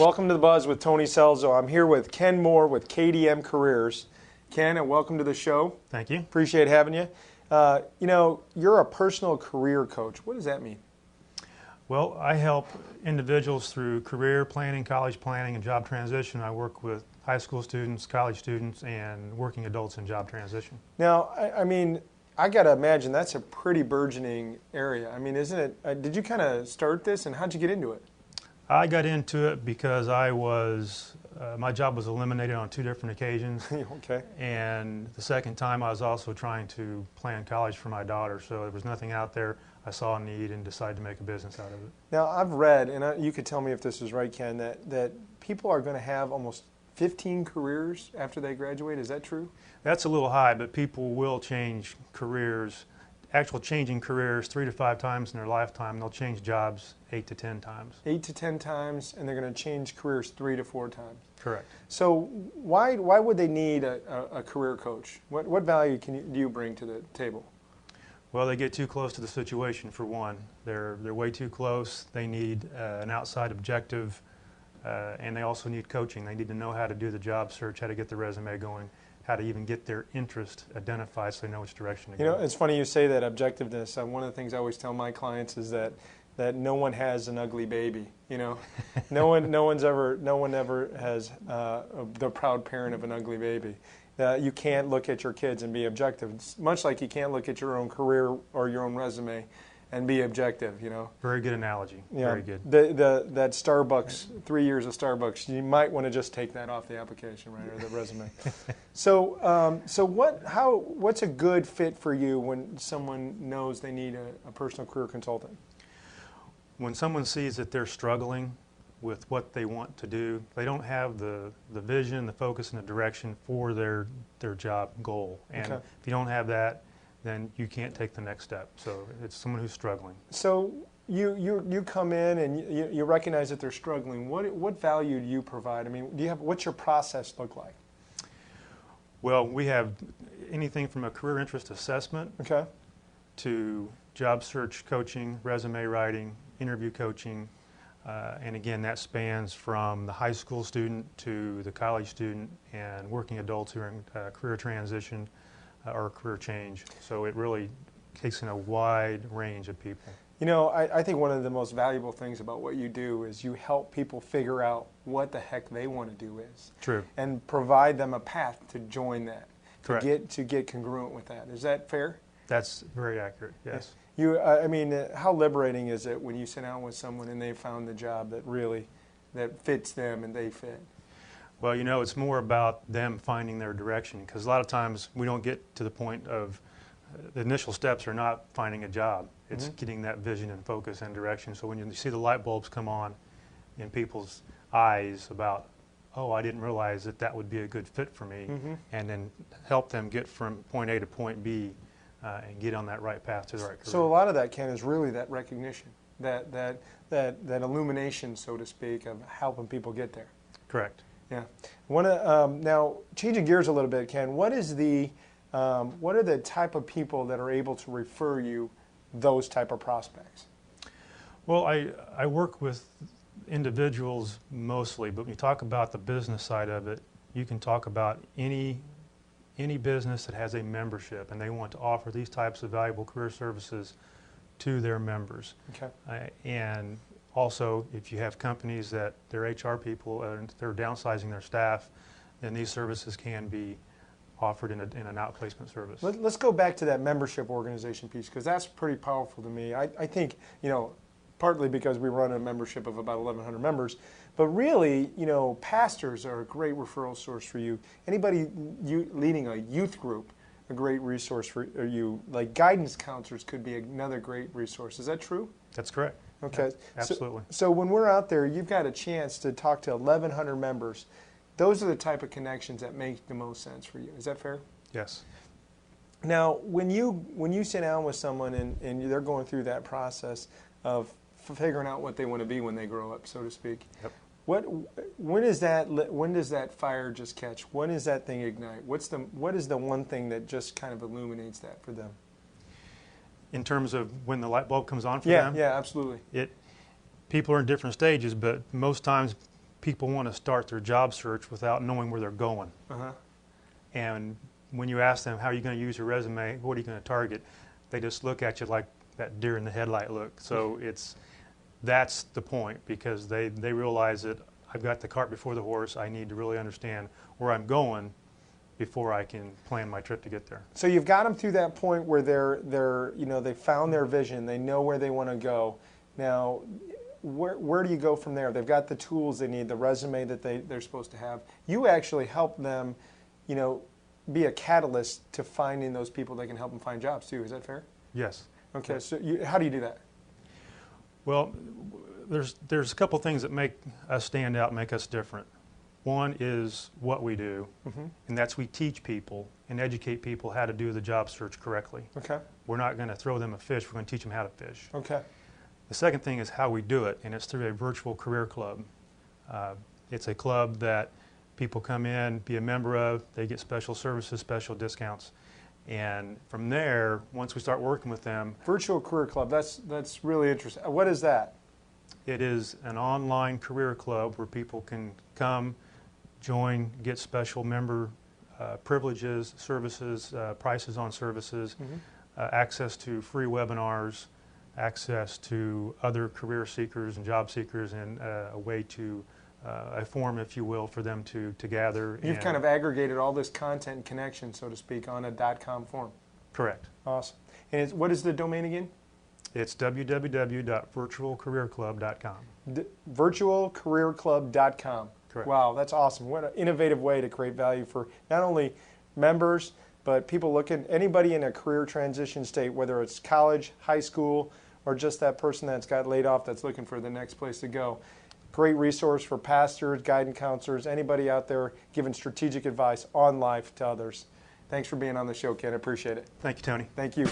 Welcome to The Buzz with Tony Selzo. I'm here with Ken Moore with KDM Careers. Ken, and welcome to the show. Thank you. Appreciate having you. You're a personal career coach. What does that mean? Well, I help individuals through career planning, college planning, and job transition. I work with high school students, college students, and working adults in job transition. Now, I got to imagine that's a pretty burgeoning area. I mean, isn't it? Did you kind of start this, and how'd you get into it? I got into it because my job was eliminated on 2 different occasions. Okay. And the second time I was also trying to plan college for my daughter, so there was nothing out there. I saw a need and decided to make a business out of it. Now, I've read, and you could tell me if this is right, Ken, that people are going to have almost 15 careers after they graduate. Is that true? That's a little high, but people will change careers. Changing careers 3 to 5 times in their lifetime. They'll change jobs 8 to 10 times. 8 to 10 times, and they're going to change careers 3 to 4 times. Correct. So why would they need a career coach? What value do you bring to the table? Well, they get too close to the situation, for one. They're way too close. They need an outside objective, and they also need coaching. They need to know how to do the job search, how to get the resume going, how to even get their interest identified so they know which direction to go. You know, it's funny you say that, objectiveness. One of the things I always tell my clients is that no one has an ugly baby. You know, no one ever has the proud parent of an ugly baby. You can't look at your kids and be objective. It's much like you can't look at your own career or your own resume and be objective, you know. Very good analogy. Yeah. Very good. That Starbucks, 3 years of Starbucks, you might want to just take that off the application, right, or the resume. So what's a good fit for you when someone knows they need a personal career consultant? When someone sees that they're struggling with what they want to do, they don't have the vision, the focus, and the direction for their job goal. And Okay. if you don't have that, then you can't take the next step. So it's someone who's struggling. So you come in and you recognize that they're struggling. What value do you provide? I mean, what's your process look like? Well, we have anything from a career interest assessment Okay. to job search coaching, resume writing, interview coaching, and again, that spans from the high school student to the college student and working adults who are in career transition or career change. So it really takes in a wide range of people. You know, I think one of the most valuable things about what you do is you help people figure out what the heck they want to do is. True. And provide them a path to join that. Correct. To get congruent with that. Is that fair? That's very accurate, yes. How liberating is it when you sit down with someone and they found the job that fits them and they fit? Well, you know, it's more about them finding their direction, because a lot of times we don't get to the point of the initial steps are not finding a job. It's getting that vision and focus and direction. So when you see the light bulbs come on in people's eyes about, oh, I didn't realize that would be a good fit for me, and then help them get from point A to point B and get on that right path to the right career. So a lot of that, Ken, is really that recognition, that illumination, so to speak, of helping people get there. Correct. Yeah. Now, changing gears a little bit, Ken, what are the type of people that are able to refer you those type of prospects? Well, I work with individuals mostly, but when you talk about the business side of it, you can talk about any business that has a membership and they want to offer these types of valuable career services to their members. Okay. And also, if you have companies that their HR people they're downsizing their staff, then these services can be offered in an outplacement service. Let's go back to that membership organization piece, because that's pretty powerful to me. I think, you know, partly because we run a membership of about 1,100 members, but really, you know, pastors are a great referral source for you. Anybody leading a youth group, a great resource for you. Like guidance counselors could be another great resource. Is that true? That's correct. Okay. Yeah, absolutely. So when we're out there, you've got a chance to talk to 1,100 members. Those are the type of connections that make the most sense for you. Is that fair? Yes. Now, when you sit down with someone and they're going through that process of figuring out what they want to be when they grow up, so to speak, Yep. when does that fire just catch? When does that thing ignite? What is the one thing that just kind of illuminates that for them? In terms of when the light bulb comes on for Yeah, them? yeah, absolutely. People are in different stages, but most times people want to start their job search without knowing where they're going. Uh-huh. And when you ask them, how are you going to use your resume, what are you going to target, they just look at you like that deer in the headlight look. So that's the point, because they realize that I've got the cart before the horse. I need to really understand where I'm going before I can plan my trip to get there. So you've got them through that point where they found their vision, they know where they want to go. Now, where do you go from there? They've got the tools they need, the resume that they're supposed to have. You actually help them, be a catalyst to finding those people that can help them find jobs too. Is that fair? Yes. Okay. Yes. So how do you do that? Well, there's a couple things that make us stand out, make us different. One is what we do, and that's we teach people and educate people how to do the job search correctly. Okay. We're not going to throw them a fish, we're going to teach them how to fish. Okay. The second thing is how we do it, and it's through a virtual career club. It's a club that people come in, be a member of, they get special services, special discounts. And from there, once we start working with them, Virtual Career Club, that's really interesting. What is that? it is an online career club where people can come, join, get special member privileges, services, prices on services, access to free webinars, access to other career seekers and job seekers, and a way to, a forum, if you will, for them to gather. You've kind of aggregated all this content and connection, so to speak, on a .com forum. Correct. Awesome. And what is the domain again? It's www.virtualcareerclub.com. Virtualcareerclub.com. Correct. Wow, that's awesome. What an innovative way to create value for not only members, but people looking, anybody in a career transition state, whether it's college, high school, or just that person that's got laid off that's looking for the next place to go. Great resource for pastors, guidance counselors, anybody out there giving strategic advice on life to others. Thanks for being on the show, Ken. I appreciate it. Thank you, Tony. Thank you.